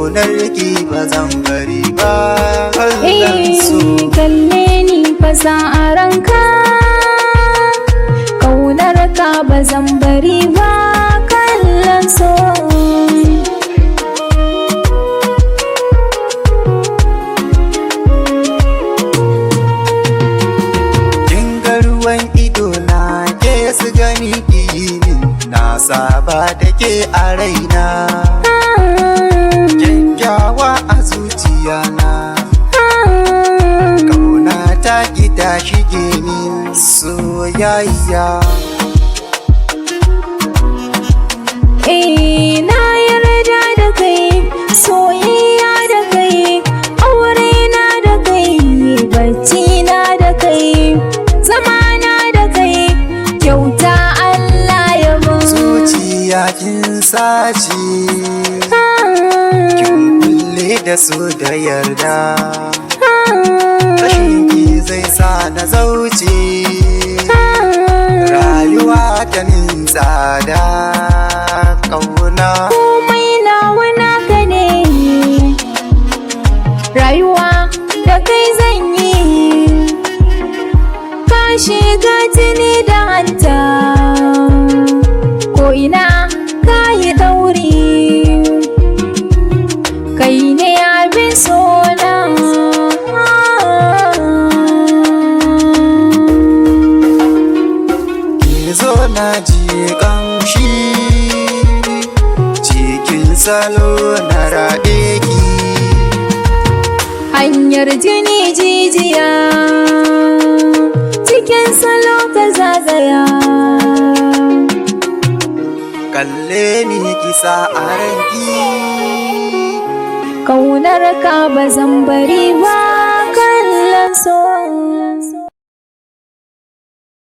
ƙaunar ki ba zan bari ba. Kallon so kalle ni fasa a ranka, ƙaunar ka ba zan bari ba. Kallon so su gani kiyinin na saba da ke a raina, kyakkyawa a zuciyana, kauna ta ki ta shige min soyayya. Na yarda da kai, soyayya da kai, aure na da kai, bacci na da kai, zamana da kai, kyauta Allah ya mun. Zuciya kin sace, kin kulle da so da yarda, rashin ki zai sa na zauce, rayuwa ta min tsada. Ƙauna komai nawa naka ne, rayuwa da kai zan yi, ka shiga jini da hanta, ko ina ka yi ɗauri, kai ne abin sona. ki zo na ji ƙamshi, cikin salo na raɗe ki, hanyar jini jijiya, cikin salo ka zagaya. kalle ni kisa a ranki, ƙaunar ka ba zan bari ba. Kallon so